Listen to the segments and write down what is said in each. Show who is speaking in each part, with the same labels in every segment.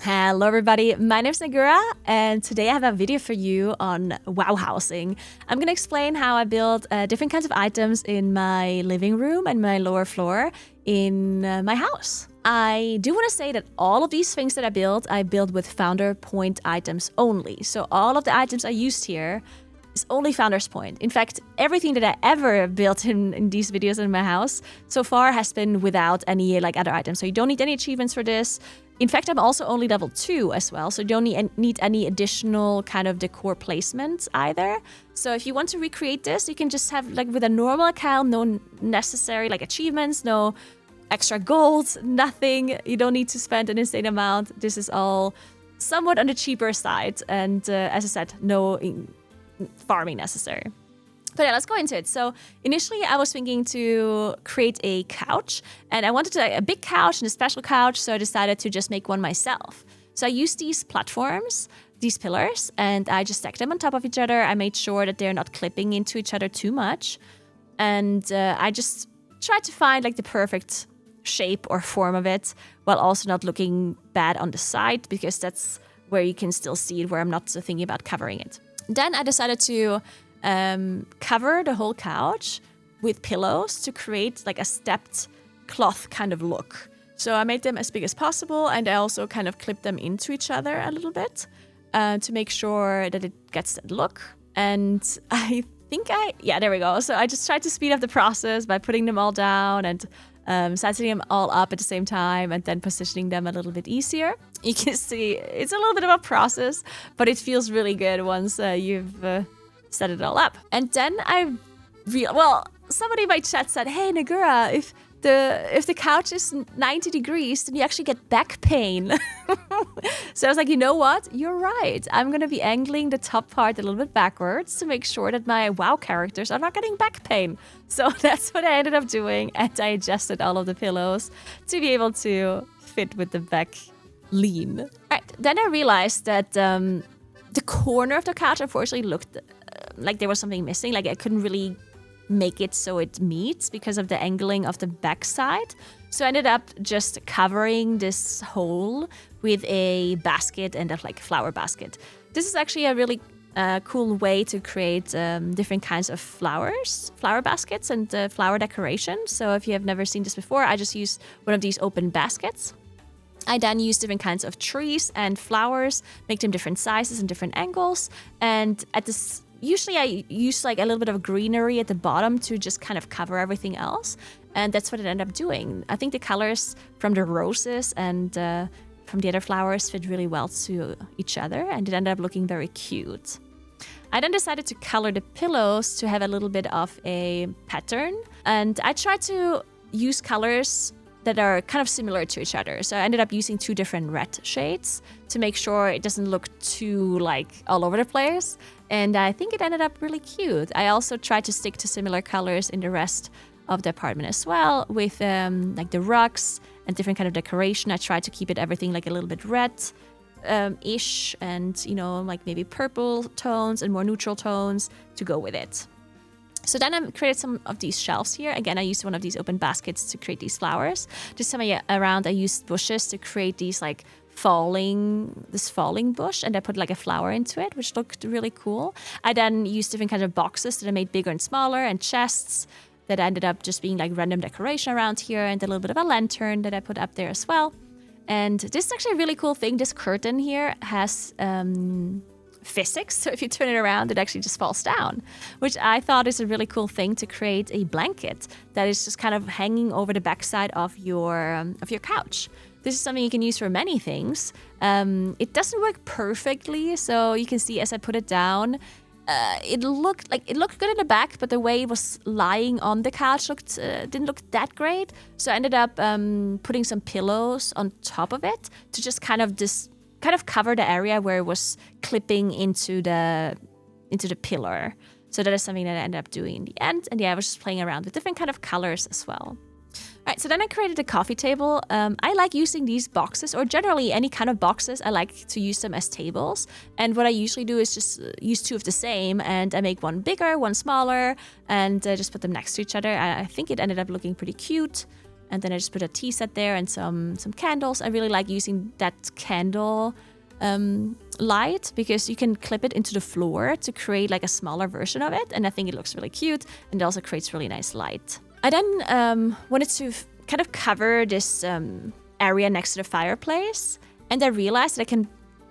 Speaker 1: Hello everybody, my name is Naguura and today I have a video for you on WoW housing. I'm going to explain how I build different kinds of items in my living room and my lower floor in my house. I do want to say that all of these things that I build with founder point items only. So all of the items I used here is only founder's point. In fact, everything that I ever built in these videos in my house so far has been without any other items. So you don't need any achievements for this. In fact, I'm also only level 2 as well, so you don't need any additional kind of decor placements either. So if you want to recreate this, you can just have with a normal account, no necessary achievements, no extra gold, nothing. You don't need to spend an insane amount. This is all somewhat on the cheaper side, and as I said, no farming necessary. But yeah, let's go into it. So initially I was thinking to create a couch, and I wanted a big couch and a special couch, so I decided to just make one myself. So I used these platforms, these pillars, and I just stacked them on top of each other. I made sure that they're not clipping into each other too much. And I just tried to find the perfect shape or form of it, while also not looking bad on the side, because that's where you can still see it, where I'm not thinking about covering it. Then I decided to cover the whole couch with pillows to create a stepped cloth kind of look. So I made them as big as possible, and I also kind of clipped them into each other a little bit to make sure that it gets that look. And I think there we go. So I just tried to speed up the process by putting them all down and setting them all up at the same time, and then positioning them a little bit easier. You can see it's a little bit of a process, but it feels really good once you've set it all up. And then somebody in my chat said, "Hey Naguura, if the couch is 90 degrees, then you actually get back pain." So I was like, you know what? You're right. I'm going to be angling the top part a little bit backwards to make sure that my WoW characters are not getting back pain. So that's what I ended up doing, and I adjusted all of the pillows to be able to fit with the back lean. Right, then I realized that the corner of the couch unfortunately looked like there was something missing. I couldn't really make it so it meets because of the angling of the back side. So I ended up just covering this hole with a basket and a flower basket. This is actually a really cool way to create different kinds of flower baskets and flower decoration. So if you have never seen this before, I just used one of these open baskets. I then use different kinds of trees and flowers, make them different sizes and different angles. And usually I use a little bit of greenery at the bottom to just kind of cover everything else. And that's what it ended up doing. I think the colors from the roses and from the other flowers fit really well to each other, and it ended up looking very cute. I then decided to color the pillows to have a little bit of a pattern. And I tried to use colors that are kind of similar to each other. So I ended up using 2 different red shades to make sure it doesn't look too all over the place. And I think it ended up really cute. I also tried to stick to similar colors in the rest of the apartment as well, with the rugs and different kind of decoration. I tried to keep everything a little bit red ish, and maybe purple tones and more neutral tones to go with it. So then I created some of these shelves here. Again, I used one of these open baskets to create these flowers. This time around, I used bushes to create these falling bush, and I put a flower into it, which looked really cool. I then used different kinds of boxes that I made bigger and smaller, and chests that ended up just being random decoration around here, and a little bit of a lantern that I put up there as well. And this is actually a really cool thing. This curtain here has physics, so if you turn it around, it actually just falls down, which I thought is a really cool thing to create a blanket that is just kind of hanging over the backside of your couch. This is something you can use for many things. It doesn't work perfectly, so you can see as I put it down, it looked good in the back, but the way it was lying on the couch didn't look that great. So I ended up putting some pillows on top of it to just kind of cover the area where it was clipping into the pillar. So that is something that I ended up doing in the end. And I was just playing around with different kind of colors as well. All right, so then I created a coffee table. I like using these boxes, or generally any kind of boxes. I like to use them as tables. And what I usually do is just use 2 of the same, and I make one bigger, one smaller, and just put them next to each other. I think it ended up looking pretty cute. And then I just put a tea set there and some candles. I really like using that candle light because you can clip it into the floor to create like a smaller version of it. And I think it looks really cute and it also creates really nice light. I then wanted to kind of cover this area next to the fireplace. And I realized that I can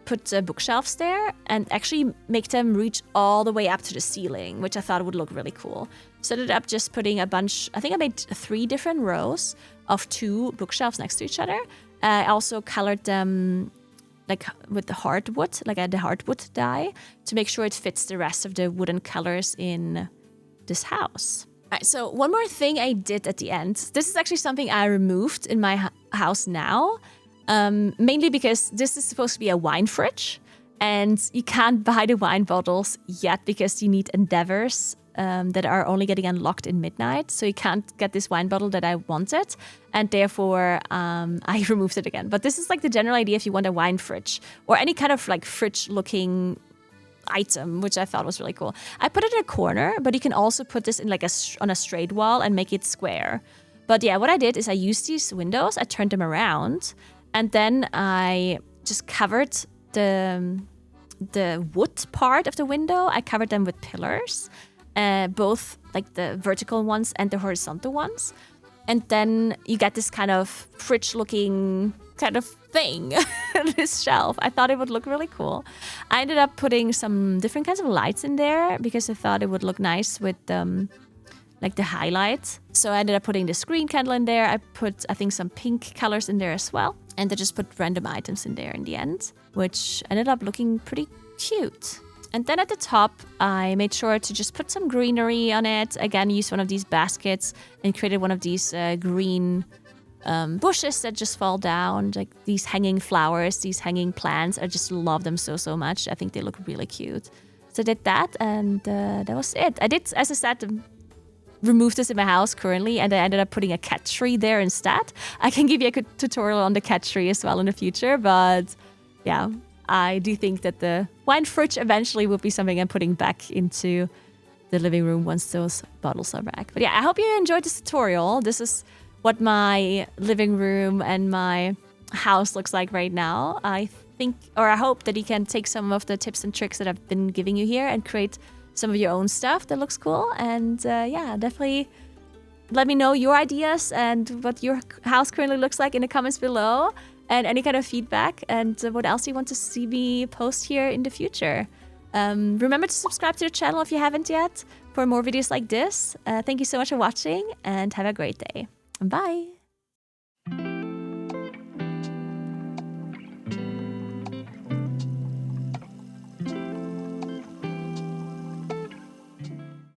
Speaker 1: put bookshelves there and actually make them reach all the way up to the ceiling, which I thought would look really cool. So I ended up just putting a bunch, I think I made 3 different rows of 2 bookshelves next to each other. I also colored them like with the hardwood, like I had the hardwood dye to make sure it fits the rest of the wooden colors in this house. All right, so one more thing I did at the end. This is actually something I removed in my house now, mainly because this is supposed to be a wine fridge and you can't buy the wine bottles yet because you need endeavors that are only getting unlocked in midnight. So you can't get this wine bottle that I wanted. And therefore, I removed it again. But this is like the general idea if you want a wine fridge or any kind of like fridge looking item, which I thought was really cool. I put it in a corner, but you can also put this in like on a straight wall and make it square. But yeah, what I did is I used these windows, I turned them around, and then I just covered the wood part of the window. I covered them with pillars. Both like the vertical ones and the horizontal ones. And then you get this kind of fridge looking kind of thing, this shelf. I thought it would look really cool. I ended up putting some different kinds of lights in there because I thought it would look nice with like the highlights. So I ended up putting this green candle in there. I put, I think, some pink colors in there as well. And I just put random items in there in the end, which ended up looking pretty cute. And then at the top, I made sure to just put some greenery on it. Again, used one of these baskets and created one of these green bushes that just fall down, like these hanging flowers, these hanging plants. I just love them so much. I think they look really cute. So I did that, and that was it. I did, as I said, remove this in my house currently, and I ended up putting a cat tree there instead. I can give you a tutorial on the cat tree as well in the future, but yeah. I do think that the wine fridge eventually will be something I'm putting back into the living room once those bottles are back. But yeah, I hope you enjoyed this tutorial. This is what my living room and my house looks like right now. I think, or I hope that you can take some of the tips and tricks that I've been giving you here and create some of your own stuff that looks cool. And yeah, definitely let me know your ideas and what your house currently looks like in the comments below. And any kind of feedback and what else you want to see me post here in the future. Remember to subscribe to the channel if you haven't yet for more videos like this. Thank you so much for watching and have a great day. Bye.